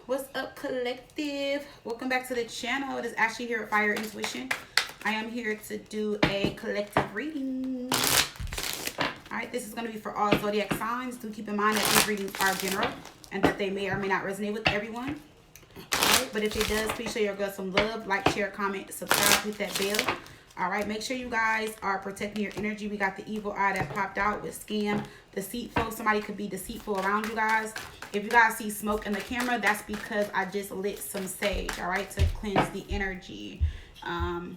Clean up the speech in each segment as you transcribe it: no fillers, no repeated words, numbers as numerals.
What's up, collective? Welcome back to the channel. It is Ashley here at Fire Intuition. I am here to do a collective reading. Alright, this is going to be for all zodiac signs. Do keep in mind that these readings are general and that they may or may not resonate with everyone. Alright, but if it does, please show your girl some love. Like, share, comment, subscribe, hit that bell. Alright, make sure you guys are protecting your energy. We got the evil eye that popped out with scam, deceitful. Somebody could be deceitful around you guys. If you guys see smoke in the camera, that's because I just lit some sage, alright, to cleanse the energy. And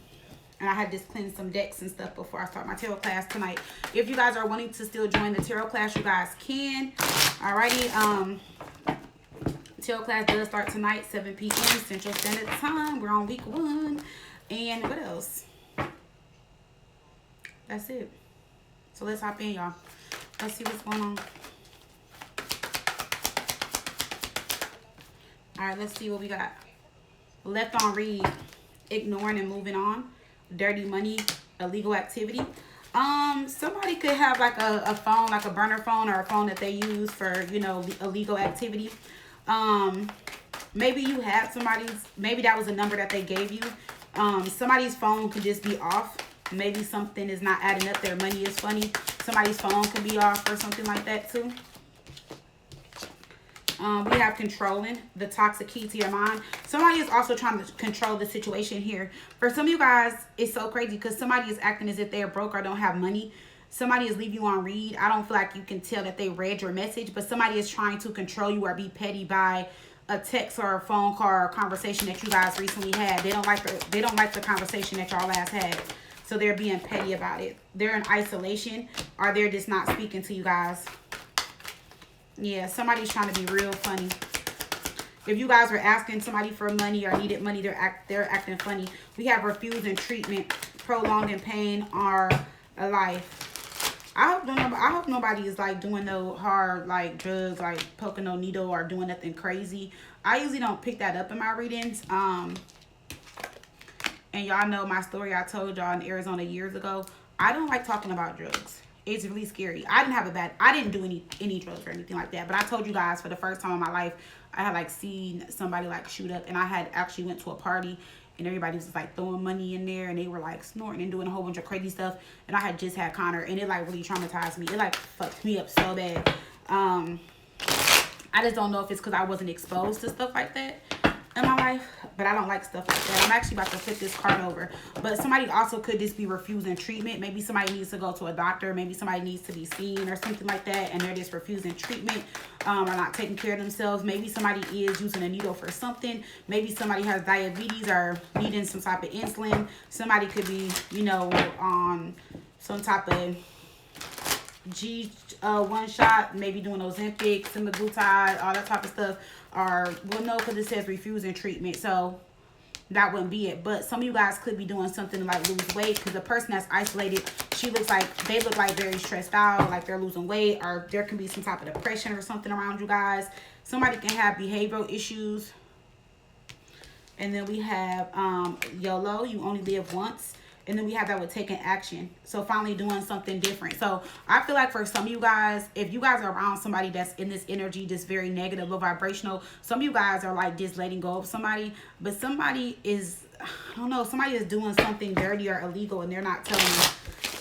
I had just cleansed some decks and stuff before I start my tarot class tonight. If you guys are wanting to still join the tarot class, you guys can. Alrighty, tarot class does start tonight, 7 p.m. Central Standard Time. We're on week 1. And what else? That's it. So let's hop in, y'all. Let's see what's going on. Alright, let's see what we got. Left on read. Ignoring and moving on. Dirty money. Illegal activity. Somebody could have like a phone, like a burner phone, or a phone that they use for, you know, illegal activity. Maybe you had somebody's, maybe that was a number that they gave you. Somebody's phone could just be off. Maybe something is not adding up. Their money is funny. Somebody's phone can be off or something like that too. We have controlling, the toxic key to your mind. Somebody is also trying to control the situation here. For some of you guys, it's so crazy because somebody is acting as if they're broke or don't have money. Somebody is leaving you on read. I don't feel like you can tell that they read your message, but somebody is trying to control you or be petty by a text or a phone call or a conversation that you guys recently had. They don't like the conversation that y'all last had. So they're being petty about it. They're in isolation or they're just not speaking to you guys. Yeah, somebody's trying to be real funny. If you guys were asking somebody for money or needed money, they're acting funny. We have refusing treatment, prolonging pain, or a life. I hope nobody is like doing no hard like drugs, like poking no needle or doing nothing crazy. I usually don't pick that up in my readings. And y'all know my story I told y'all in Arizona years ago. I don't like talking about drugs. It's really scary. I didn't do any drugs or anything like that. But I told you guys for the first time in my life, I had like seen somebody like shoot up. And I had actually went to a party and everybody was like throwing money in there. And they were like snorting and doing a whole bunch of crazy stuff. And I had just had Connor and it like really traumatized me. It like fucked me up so bad. I just don't know if it's because I wasn't exposed to stuff like that in my life, but I don't like stuff like that. I'm actually about to flip this card over. But somebody also could just be refusing treatment. Maybe somebody needs to go to a doctor. Maybe somebody needs to be seen or something like that, and they're just refusing treatment or not taking care of themselves. Maybe somebody is using a needle for something. Maybe somebody has diabetes or needing some type of insulin. Somebody could be, you know, on some type of one shot, maybe doing Ozempic, semaglutide, all that type of stuff. Or, well, no, because it says refusing treatment, so that wouldn't be it. But some of you guys could be doing something to like lose weight, because the person that's isolated, they look like very stressed out, like they're losing weight, or there can be some type of depression or something around you guys. Somebody can have behavioral issues. And then we have YOLO, you only live once. And then we have that with taking action. So finally doing something different. So I feel like for some of you guys, if you guys are around somebody that's in this energy, just very negative, low vibrational, some of you guys are like just letting go of somebody. But somebody is, I don't know, somebody is doing something dirty or illegal and they're not telling you.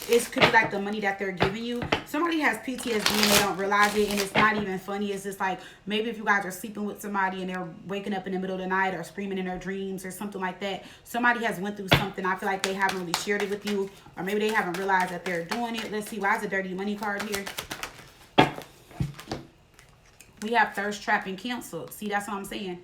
It could be like the money that they're giving you. Somebody has PTSD and they don't realize it, and it's not even funny. It's just like maybe if you guys are sleeping with somebody and they're waking up in the middle of the night or screaming in their dreams or something like that. Somebody has went through something. I feel like they haven't really shared it with you, or maybe they haven't realized that they're doing it. Let's see. Why is a dirty money card here? We have thirst trap and canceled. See, that's what I'm saying.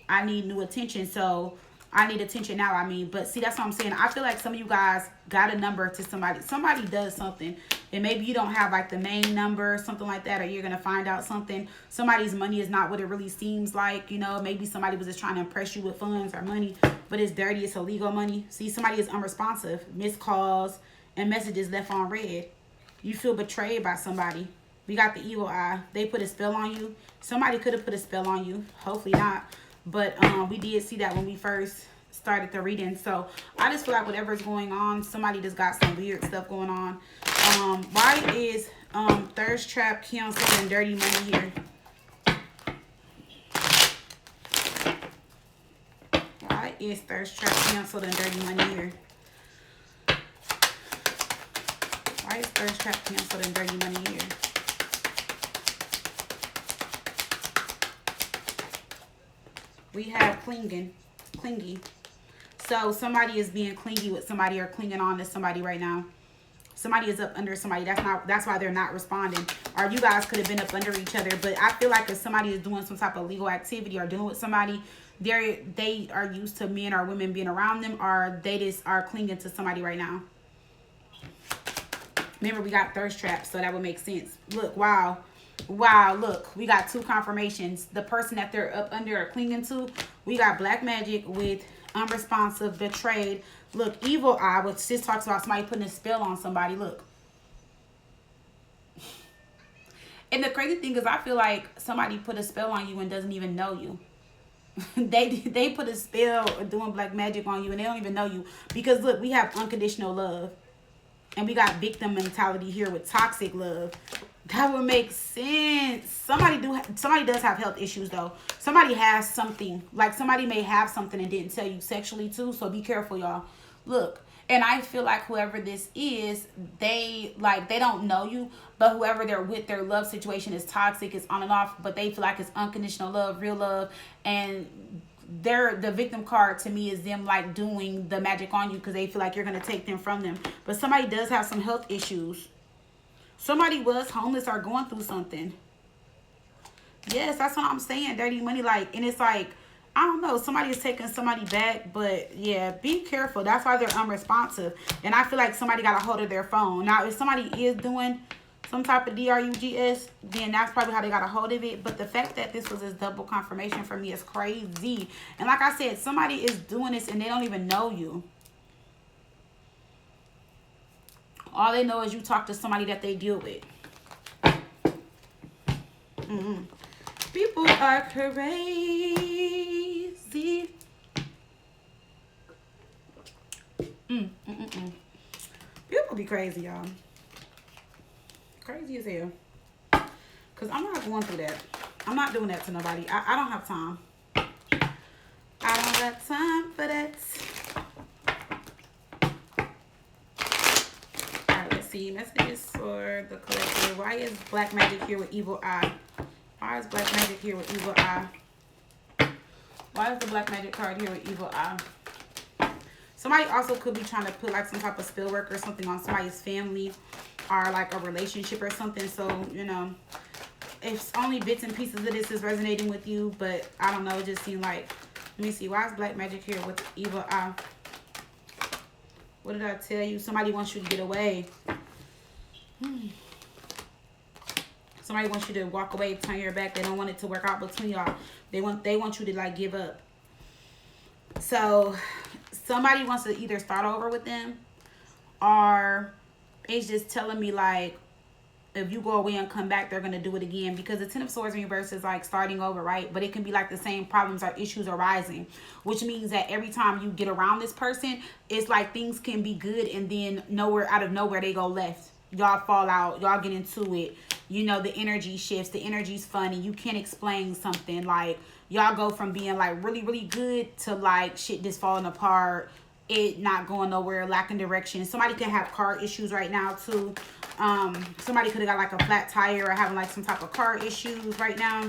I need new attention. So I need attention now, I mean. But see, that's what I'm saying. I feel like some of you guys got a number to somebody. Somebody does something. And maybe you don't have like the main number or something like that. Or you're going to find out something. Somebody's money is not what it really seems like. You know, maybe somebody was just trying to impress you with funds or money. But it's dirty. It's illegal money. See, somebody is unresponsive. Missed calls and messages left on read. You feel betrayed by somebody. We got the evil eye. They put a spell on you. Somebody could have put a spell on you. Hopefully not. But we did see that when we first started the reading. So I just feel like whatever's going on, somebody just got some weird stuff going on. Why is thirst trap, cancel, and dirty money here? is thirst trap canceled and dirty money here? Why is thirst trap canceled and dirty money here? We have clingy. So somebody is being clingy with somebody or clinging on to somebody right now. Somebody is up under somebody. That's why they're not responding. Or you guys could have been up under each other. But I feel like if somebody is doing some type of legal activity or dealing with somebody, they are used to men or women being around them, or they just are clinging to somebody right now. Remember, we got thirst traps, so that would make sense. Look, wow, look, we got 2 confirmations. The person that they're up under or clinging to, we got black magic with unresponsive, betrayed. Look, evil eye, which just talks about somebody putting a spell on somebody. Look. And the crazy thing is, I feel like somebody put a spell on you and doesn't even know you. they put a spell doing black magic on you and they don't even know you. Because look, we have unconditional love. And we got victim mentality here with toxic love. That would make sense. Somebody does have health issues though. Somebody has something. Like somebody may have something and didn't tell you sexually too. So be careful, y'all. Look. And I feel like whoever this is, they don't know you, but whoever they're with, their love situation is toxic, it's on and off, but they feel like it's unconditional love, real love, and the victim card to me is them like doing the magic on you because they feel like you're going to take them from them. But somebody does have some health issues. Somebody was homeless or going through something. Yes, that's what I'm saying. Dirty money, like, and it's like, I don't know, somebody is taking somebody back, but yeah, be careful. That's why they're unresponsive. And I feel like somebody got a hold of their phone. Now, if somebody is doing some type of DRUGS, then that's probably how they got a hold of it. But the fact that this was a double confirmation for me is crazy. And like I said, somebody is doing this and they don't even know you. All they know is you talk to somebody that they deal with. People are crazy. People be crazy, y'all. Crazy as hell. Because I'm not going through that. I'm not doing that to nobody. I don't have time. I don't have time for that. Alright, let's see. Messages for the collective. Why is black magic here with evil eye? Why is black magic here with evil eye? Why is the black magic card here with evil eye? Somebody also could be trying to put like some type of spell work or something on somebody's family or like a relationship or something. So, you know, if only bits and pieces of this is resonating with you, but I don't know, it just seemed like, let me see, why is black magic here with evil eye? What did I tell you? Somebody wants you to get away. Somebody wants you to walk away, turn your back. They don't want it to work out between y'all. They want you to like give up. So somebody wants to either start over with them, or it's just telling me like if you go away and come back, they're gonna do it again. Because the Ten of Swords in reverse is like starting over, right? But it can be like the same problems or issues arising, which means that every time you get around this person, it's like things can be good and then out of nowhere they go left. Y'all fall out, y'all get into it. You know, the energy shifts, the energy's funny. You can't explain something. Like, y'all go from being, like, really, really good to, like, shit just falling apart, it not going nowhere, lacking direction. Somebody could have car issues right now, too. Somebody could have got, like, a flat tire or having, like, some type of car issues right now.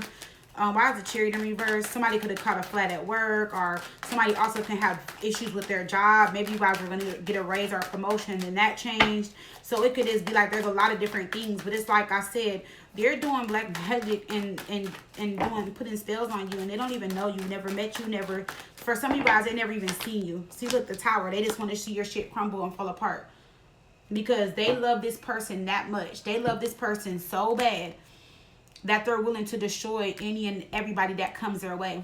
Why is the Chariot in reverse? Somebody could have caught a flat at work, or somebody also can have issues with their job. Maybe you guys were going to get a raise or a promotion and that changed. So it could just be like there's a lot of different things. But it's like I said, they're doing black magic and putting spells on you, and they don't even know you, never met you, never. For some of you guys, they never even seen you. See, look, the Tower. They just want to see your shit crumble and fall apart because they love this person that much. They love this person so bad that they're willing to destroy any and everybody that comes their way.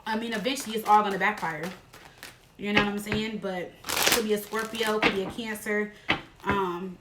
I mean, eventually it's all going to backfire. You know what I'm saying? But it could be a Scorpio, could be a Cancer.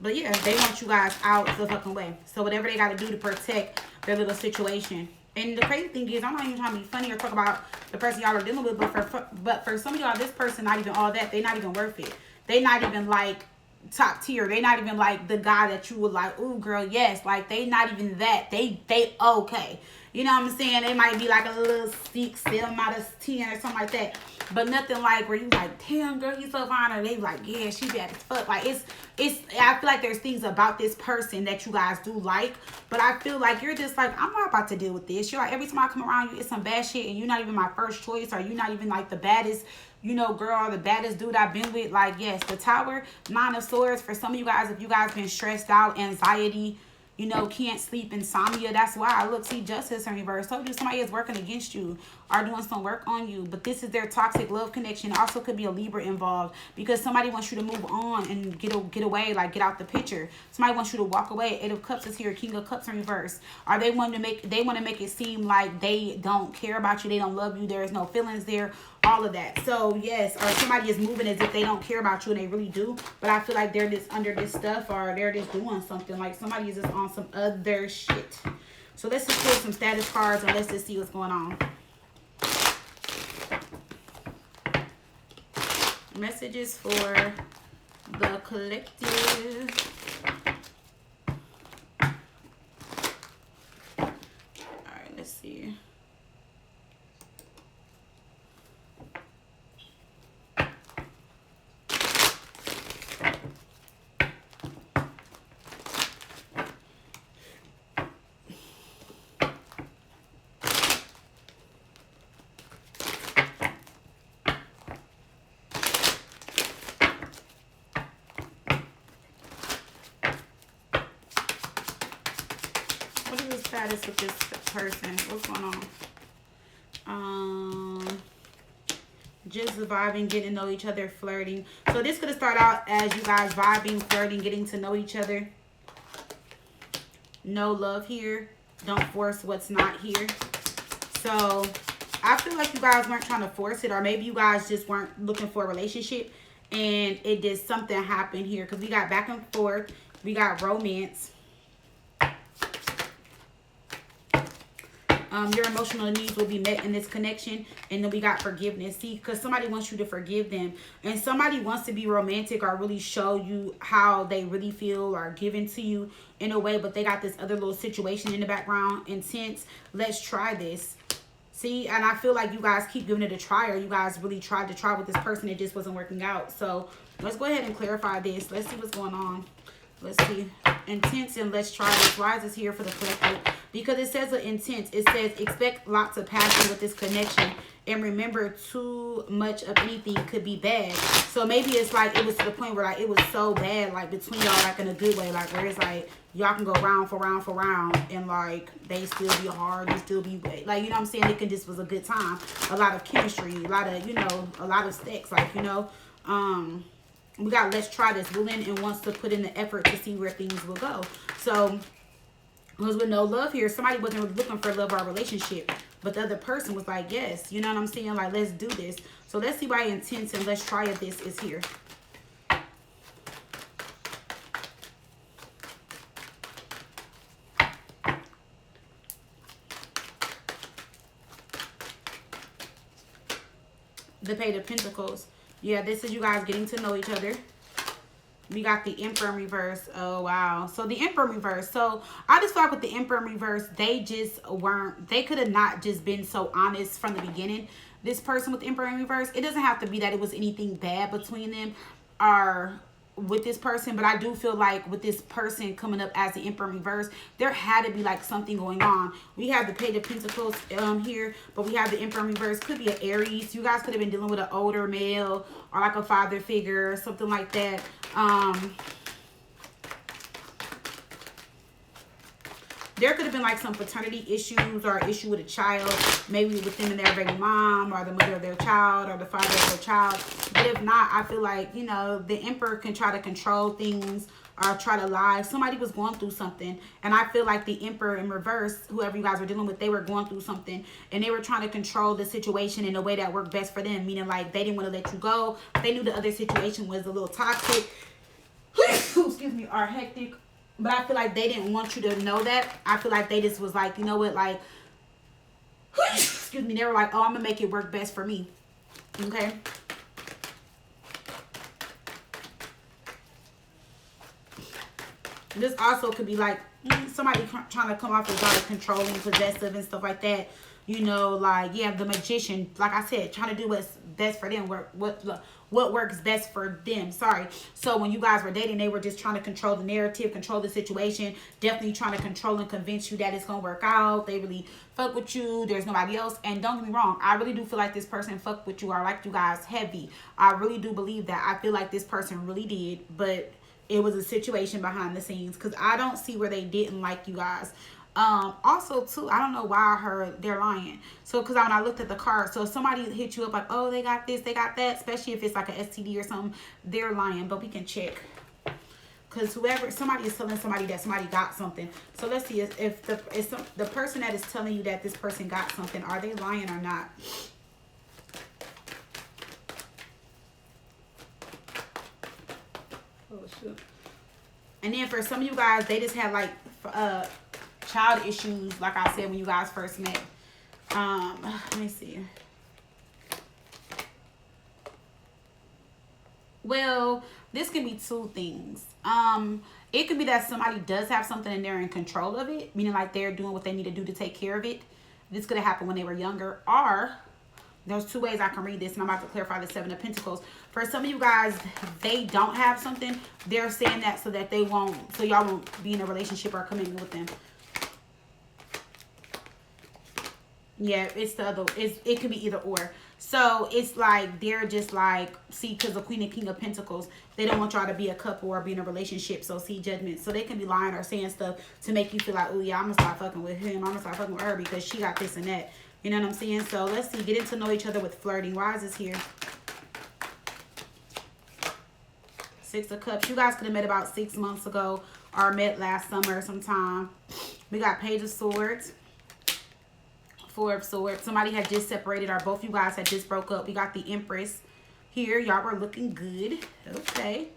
But yeah, they want you guys out the fucking way. So whatever they got to do to protect their little situation. And the crazy thing is, I'm not even trying to be funny or talk about the person y'all are dealing with, but for some of y'all, this person not even all that. They not even worth it. They not even like top tier. They not even like the guy that you would like, ooh girl, yes. Like they not even that. They okay. You know what I'm saying? It might be like a little 6, 7 out of 10 or something like that. But nothing like where you like, damn girl, you so fine. Or they like, yeah, she bad as fuck. Like it's I feel like there's things about this person that you guys do like. But I feel like you're just like, I'm not about to deal with this. You're like, every time I come around you, it's some bad shit, and you're not even my first choice, or you're not even like the baddest, you know, girl, the baddest dude I've been with. Like, yes, the Tower, 9 of Swords, for some of you guys, if you guys been stressed out, anxiety, you know, can't sleep, insomnia, that's why. I look, see, Justice in reverse. Told you somebody is working against you or doing some work on you, but this is their toxic love connection. Also could be a Libra involved, because somebody wants you to move on and get away, like get out the picture. Somebody wants you to walk away. 8 of Cups is here, King of Cups in reverse. Or they want to make it seem like they don't care about you, they don't love you, there is no feelings there, all of that. So yes, or somebody is moving as if they don't care about you and they really do, but I feel like they're just under this stuff, or they're just doing something, like somebody is just on some other shit. So let's just pull some status cards and let's just see what's going on. Messages for the collective. All right, let's see. Status with this person, what's going on? Just vibing, getting to know each other, flirting. So this could have started out as you guys vibing, flirting, getting to know each other. No love here. Don't force what's not here. So I feel like you guys weren't trying to force it, or maybe you guys just weren't looking for a relationship and it did something happen here, because we got back and forth, we got romance. Your emotional needs will be met in this connection. And then we got forgiveness. See, because somebody wants you to forgive them. And somebody wants to be romantic or really show you how they really feel or give into you in a way. But they got this other little situation in the background. Intense. Let's try this. See, and I feel like you guys keep giving it a try, or you guys really tried to try with this person. It just wasn't working out. So let's go ahead and clarify this. Let's see what's going on. Let's see. Intense and let's try this. Rise is here for the collective. Because it says intense. It says expect lots of passion with this connection. And remember, too much of anything could be bad. So maybe it's like it was to the point where like it was so bad, like between y'all, like in a good way. Like where it's like y'all can go round for round for round. And like they still be hard. You still be like, you know what I'm saying? It can just was a good time. A lot of chemistry. A lot of, you know, a lot of sex. Like, you know. We got let's try this. Willing and wants to put in the effort to see where things will go. So was with no love here. Somebody wasn't looking for love or relationship, but the other person was like, yes, you know what I'm saying? Like, let's do this. So let's see why intense and let's try it this is here. The Page of Pentacles. Yeah, this is you guys getting to know each other. We got the Emperor in reverse. Oh, wow. So the Emperor in reverse. So I just feel like with the Emperor in reverse, they just weren't, they could have not just been so honest from the beginning. This person with the Emperor in reverse, it doesn't have to be that it was anything bad between them or with this person, but I do feel like with this person coming up as the Emperor in reverse, there had to be like something going on. We have the Page of Pentacles here, but we have the Emperor in reverse. Could be an Aries. You guys could have been dealing with an older male or like a father figure or something like that. There could have been like some paternity issues or issue with a child, maybe with them and their baby mom or the mother of their child or the father of their child. But if not, I feel like, you know, the Emperor can try to control things or try to lie. Somebody was going through something. And I feel like the Emperor in reverse, whoever you guys were dealing with, they were going through something. And they were trying to control the situation in a way that worked best for them. Meaning like they didn't want to let you go. They knew the other situation was a little toxic. Excuse me, or hectic. But I feel like they didn't want you to know that. I feel like they just was like, you know what, like, excuse me, they were like, oh, I'm going to make it work best for me. Okay? This also could be like somebody trying to come off as like controlling, possessive, and stuff like that. You know, like, yeah, the magician, like I said, trying to do what's best for them, what works best for them. Sorry. So when you guys were dating, they were just trying to control the narrative, control the situation, definitely trying to control and convince you that it's gonna work out. They really fuck with you. There's nobody else. And don't get me wrong, I really do feel like this person fucked with you or liked you guys heavy. I really do believe that. I feel like this person really did, but it was a situation behind the scenes, because I don't see where they didn't like you guys. Also too, I don't know why I heard they're lying. So because when I looked at the card, so if somebody hit you up like, oh, they got this, they got that, especially if it's like a STD or something, they're lying. But we can check, because somebody is telling somebody that somebody got something. So let's see if the person that is telling you that this person got something, are they lying or not? Oh shit. And then for some of you guys, they just had like child issues, like I said, when you guys first met. Let me see. Well, this can be two things. It could be that somebody does have something and they're in control of it, meaning like they're doing what they need to do to take care of it. This could have happened when they were younger. Or there's two ways I can read this, and I'm about to clarify the Seven of Pentacles. For some of you guys, they don't have something. They're saying that so that y'all won't be in a relationship or commitment with them. Yeah, it's the other. It could be either or. So it's like they're just like, see, because the Queen and King of Pentacles, they don't want y'all to be a couple or be in a relationship. So see, Judgment. So they can be lying or saying stuff to make you feel like, oh yeah, I'm gonna start fucking with him. I'm gonna start fucking with her because she got this and that. You know what I'm saying? So let's see. Getting to know each other with flirting. Why is this here? Six of Cups. You guys could have met about 6 months ago or met last summer sometime. We got Page of Swords. Four of Swords. Somebody had just separated, or both you guys had just broke up. We got the Empress here. Y'all were looking good. Okay.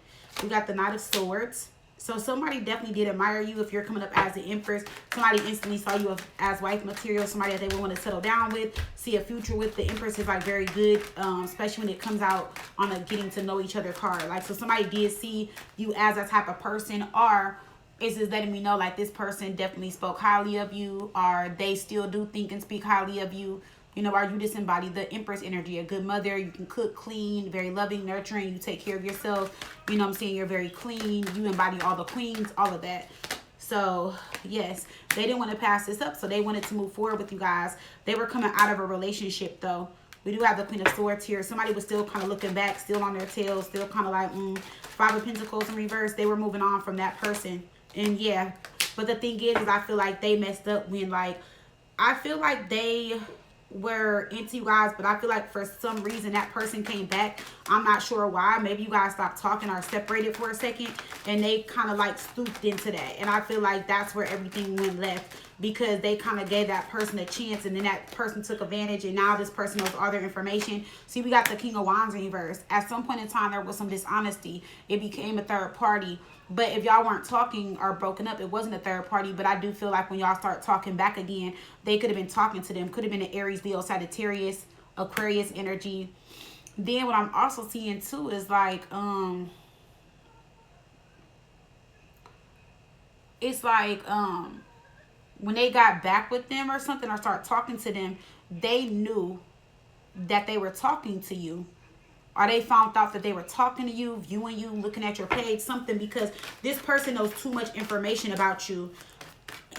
We got the Knight of Swords. So somebody definitely did admire you if you're coming up as the Empress. Somebody instantly saw you as wife material. Somebody that they would want to settle down with, see a future with. The Empress is like very good, especially when it comes out on a getting to know each other card. Like, so somebody did see you as that type of person, or it's just letting me know like this person definitely spoke highly of you, or they still do think and speak highly of you. You know, or you just embody the Empress energy, a good mother. You can cook, clean, very loving, nurturing. You take care of yourself. You know what I'm saying? You're very clean. You embody all the queens, all of that. So, yes, they didn't want to pass this up. So they wanted to move forward with you guys. They were coming out of a relationship, though. We do have the Queen of Swords here. Somebody was still kind of looking back, still on their tail, still kind of like, Five of Pentacles in reverse. They were moving on from that person. And, yeah. But the thing is I feel like they messed up when, like, I feel like they were into you guys, but I feel like for some reason that person came back. I'm not sure why. Maybe you guys stopped talking or separated for a second, and they kind of like stooped into that. And I feel like that's where everything went left, because they kind of gave that person a chance, and then that person took advantage, and now this person knows all their information. See, we got the King of Wands in reverse. At some point in time, there was some dishonesty. It became a third party. But if y'all weren't talking or broken up, it wasn't a third party. But I do feel like when y'all start talking back again, they could have been talking to them. Could have been an Aries, Leo, Sagittarius, Aquarius energy. Then what I'm also seeing too is like, it's like, when they got back with them or something, or start talking to them, they knew that they were talking to you. Or they found out that they were talking to you, viewing you, looking at your page, something, because this person knows too much information about you.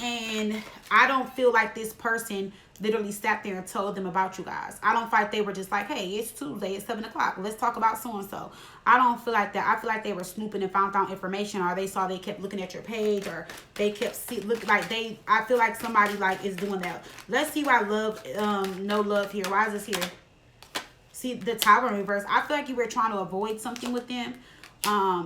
And I don't feel like this person literally sat there and told them about you guys. I don't feel like they were just like, hey, it's Tuesday, it's 7 o'clock, let's talk about so-and-so. I don't feel like that. I feel like they were snooping and found out information, or they saw they kept looking at your page, or they kept I feel like somebody like is doing that. Let's see why no love here. Why is this here? See, the Tower in reverse. I feel like you were trying to avoid something with them.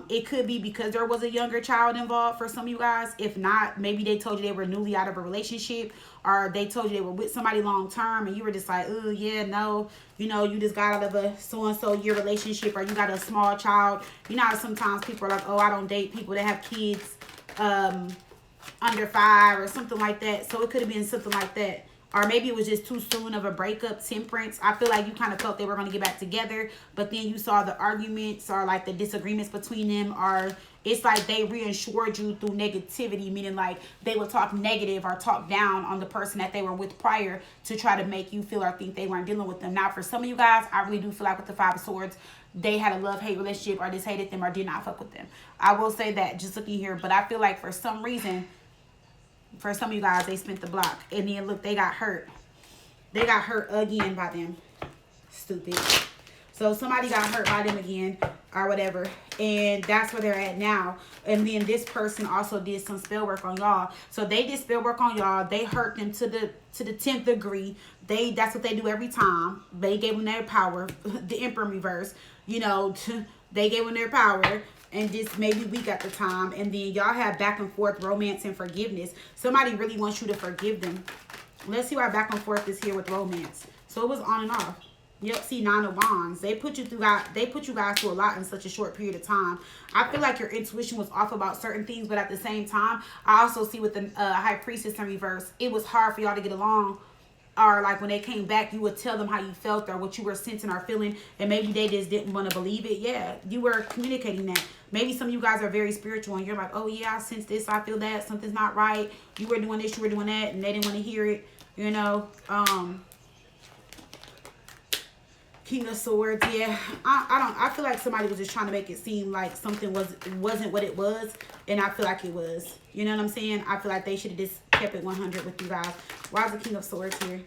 It could be because there was a younger child involved for some of you guys. If not, maybe they told you they were newly out of a relationship, or they told you they were with somebody long term, and you were just like, oh yeah, no, you know, you just got out of a so-and-so year relationship, or you got a small child. You know how sometimes people are like, oh, I don't date people that have kids under 5 or something like that. So it could have been something like that. Or maybe it was just too soon of a breakup. Temperance. I feel like you kind of felt they were going to get back together, but then you saw the arguments or like the disagreements between them, or it's like they reassured you through negativity, meaning like they would talk negative or talk down on the person that they were with prior to try to make you feel or think they weren't dealing with them. Now, for some of you guys, I really do feel like with the Five of Swords, they had a love-hate relationship or just hated them or did not fuck with them. I will say that just looking here, but I feel like for some reason, for some of you guys, they spent the block. And then look, they got hurt. They got hurt again by them. Stupid. So somebody got hurt by them again or whatever. And that's where they're at now. And then this person also did some spell work on y'all. So they did spell work on y'all. They hurt them to the 10th degree. That's what they do every time. They gave them their power. The Emperor reverse. You know, they gave them their power. And just maybe weak at the time. And then y'all have back and forth romance and forgiveness. Somebody really wants you to forgive them. Let's see why back and forth is here with romance. So it was on and off. Yep, see, 9 of Wands. They put you guys through a lot in such a short period of time. I feel like your intuition was off about certain things, but at the same time, I also see with the High Priestess in reverse, it was hard for y'all to get along. Or like when they came back, you would tell them how you felt or what you were sensing or feeling, and maybe they just didn't want to believe it. Yeah, you were communicating that. Maybe some of you guys are very spiritual and you're like, oh yeah, I sense this, I feel that, something's not right. You were doing this, you were doing that, and they didn't want to hear it, you know. King of Swords, yeah. I feel like somebody was just trying to make it seem like something wasn't what it was, and I feel like it was. You know what I'm saying? I feel like they should have just kept it 100 with you guys. Why is the King of Swords here?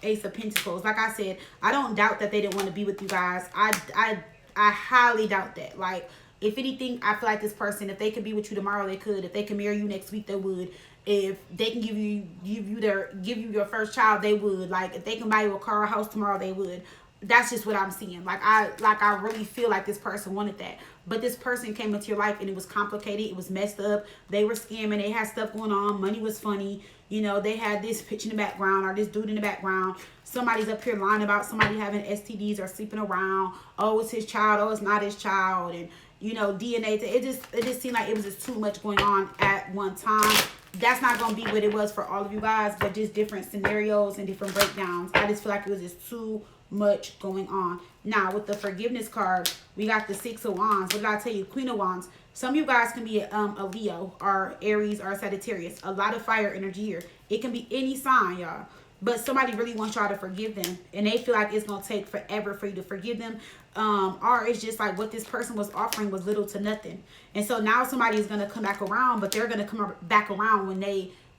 Ace of Pentacles. Like I said, I don't doubt that they didn't want to be with you guys. I highly doubt that. Like, if anything, I feel like this person, if they could be with you tomorrow, they could. If they can marry you next week, they would. If they can give you your first child, they would. Like, if they can buy you a car or house tomorrow, they would. That's just what I'm seeing. Like I really feel like this person wanted that. But this person came into your life and it was complicated. It was messed up. They were scamming. They had stuff going on. Money was funny. You know, they had this pitch in the background or this dude in the background. Somebody's up here lying about somebody having STDs or sleeping around. Oh, it's his child. Oh, it's not his child. And, you know, DNA. It just seemed like it was just too much going on at one time. That's not going to be what it was for all of you guys, but just different scenarios and different breakdowns. I just feel like it was just too much going on. Now with the forgiveness card, we got the 6 of Wands. What did I tell you? Queen of Wands. Some of you guys can be a Leo or Aries or Sagittarius. A lot of fire energy here. It can be any sign, y'all. But somebody really wants y'all to forgive them, and they feel like it's going to take forever for you to forgive them. Or it's just like what this person was offering was little to nothing. And so now somebody is going to come back around, but they're going to come back around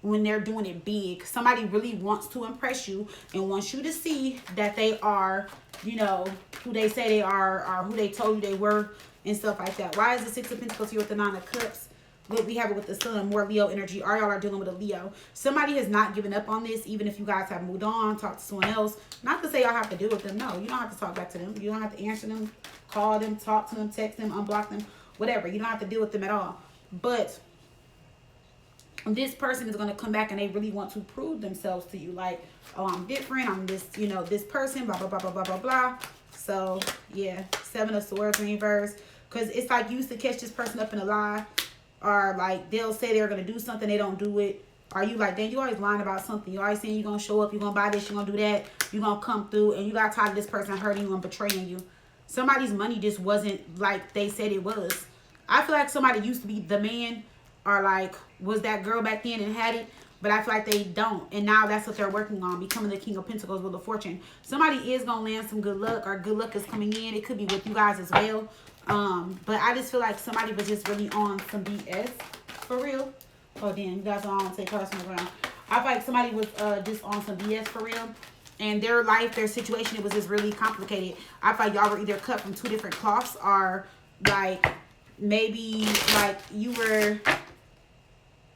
when they're doing it big. Somebody really wants to impress you and wants you to see that they are, you know, who they say they are or who they told you they were and stuff like that. Why is the 6 of Pentacles here with the 9 of Cups? Look, we have it with the Sun, more Leo energy. All y'all are dealing with a Leo. Somebody has not given up on this, even if you guys have moved on, talked to someone else. Not to say y'all have to deal with them. No, you don't have to talk back to them. You don't have to answer them, call them, talk to them, text them, unblock them, whatever. You don't have to deal with them at all. But this person is going to come back and they really want to prove themselves to you. Like, oh, I'm different. I'm this, you know, this person, blah, blah, blah, blah, blah, blah, blah. So, yeah, 7 of Swords in reverse. Because it's like you used to catch this person up in a lie. Or like they'll say they're going to do something, they don't do it. Are you like, dang, you always lying about something. You always saying you're going to show up, you're going to buy this, you're going to do that. You're going to come through, and you got tired of this person hurting you and betraying you. Somebody's money just wasn't like they said it was. I feel like somebody used to be the man, or like was that girl back then and had it. But I feel like they don't. And now that's what they're working on, becoming the King of Pentacles with a fortune. Somebody is going to land some good luck, or good luck is coming in. It could be with you guys as well. But I just feel like somebody was just really on some BS. For real. Oh, damn. You guys don't want to take cards from the ground. I feel like somebody was just on some BS for real. And their life, their situation, it was just really complicated. I feel like y'all were either cut from 2 different cloths, or like maybe like you were...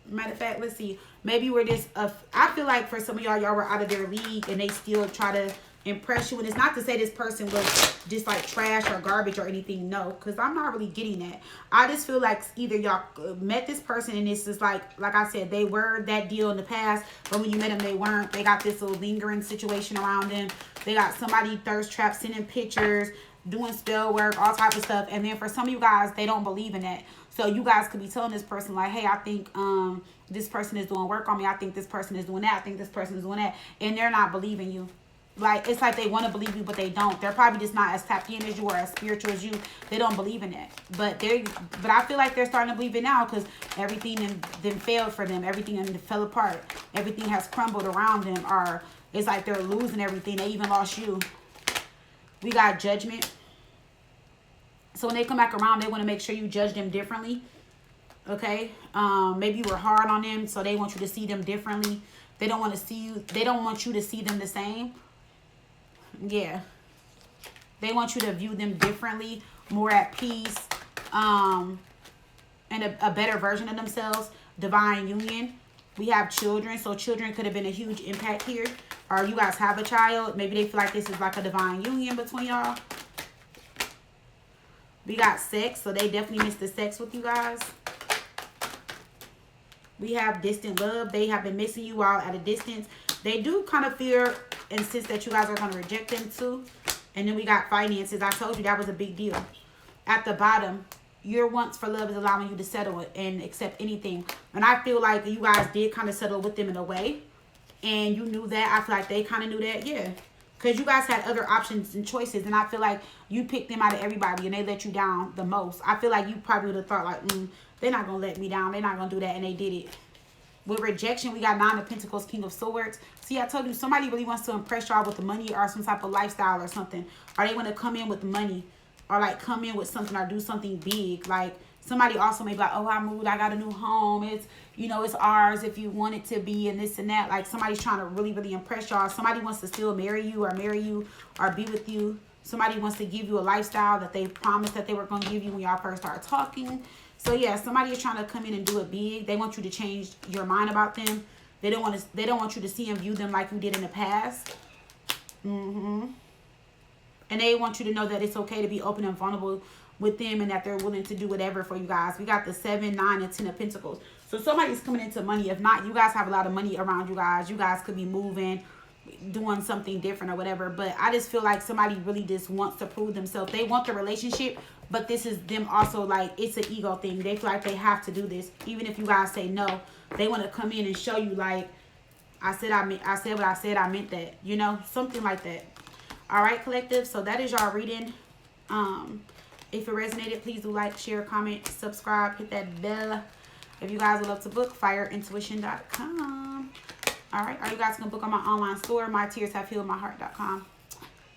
Matter of fact, let's see. Maybe we're just... I feel like for some of y'all were out of their league and they still try to impress you. And it's not to say this person was just like trash or garbage or anything. No, because I'm not really getting that. I just feel like either y'all met this person and it's just like I said, they were that deal in the past, but when you met them, they weren't. They got this little lingering situation around them. They got somebody thirst trap, sending pictures, doing spell work, all type of stuff. And then for some of you guys, they don't believe in that. So you guys could be telling this person like, hey, I think this person is doing work on me. I think this person is doing that. I think this person is doing that. And they're not believing you. Like, it's like they want to believe you, but they don't. They're probably just not as tapped in as you or as spiritual as you. They don't believe in it. But I feel like they're starting to believe it now, because everything then failed for them. Everything then fell apart. Everything has crumbled around them. Or it's like they're losing everything. They even lost you. We got Judgment. So when they come back around, they want to make sure you judge them differently. Okay? Maybe you were hard on them, so they want you to see them differently. They don't want to see you. They don't want you to see them the same. Yeah. They want you to view them differently, more at peace, and a better version of themselves. Divine union. We have children, so children could have been a huge impact here. Or you guys have a child. Maybe they feel like this is like a divine union between y'all. We got sex, so they definitely missed the sex with you guys. We have distant love. They have been missing you while at a distance. They do kind of fear and sense that you guys are going to reject them too. And then we got finances. I told you that was a big deal. At the bottom, your wants for love is allowing you to settle it and accept anything. And I feel like you guys did kind of settle with them in a way. And you knew that. I feel like they kind of knew that. Yeah. Because you guys had other options and choices. And I feel like you picked them out of everybody and they let you down the most. I feel like you probably would have thought like, they're not going to let me down. They're not going to do that. And they did it. With rejection, we got Nine of Pentacles, King of Swords. See, I told you, somebody really wants to impress y'all with the money or some type of lifestyle or something. Or they want to come in with money. Or like come in with something or do something big. Like somebody also may be like, oh, I moved. I got a new home. It's, you know, it's ours if you want it to be and this and that. Like somebody's trying to really, really impress y'all. Somebody wants to still marry you or be with you. Somebody wants to give you a lifestyle that they promised that they were going to give you when y'all first started talking. So yeah, somebody is trying to come in and do it big. They want you to change your mind about them. They don't want you to see and view them like you did in the past. And they want you to know that it's okay to be open and vulnerable with them and that they're willing to do whatever for you guys. We got the 7, 9, and 10 of Pentacles. So somebody's coming into money. If not, you guys have a lot of money around you guys. You guys could be moving, doing something different or whatever. But I just feel like somebody really just wants to prove themselves. They want the relationship, but this is them also, like, it's an ego thing. They feel like they have to do this. Even if you guys say no, they want to come in and show you, like, I said what I said, I meant that. You know, something like that. All right, collective. So that is y'all reading. If it resonated, please do like, share, comment, subscribe, hit that bell. If you guys would love to book, fireintuition.com. All right, are you guys going to book on my online store, mytearshavehealedmyheart.com.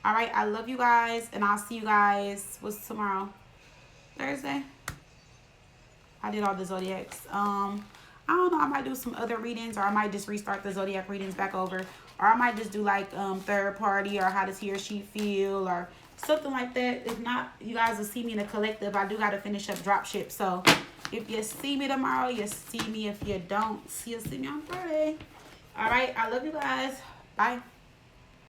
All right, I love you guys, and I'll see you guys, what's tomorrow? Thursday? I did all the zodiacs. I don't know, I might do some other readings, or I might just restart the zodiac readings back over. Or I might just do like third party, or how does he or she feel, or something like that. If not, you guys will see me in the collective. I do got to finish up dropship. So if you see me tomorrow, you see me. If you don't, you'll see me on Friday. All right, I love you guys. Bye.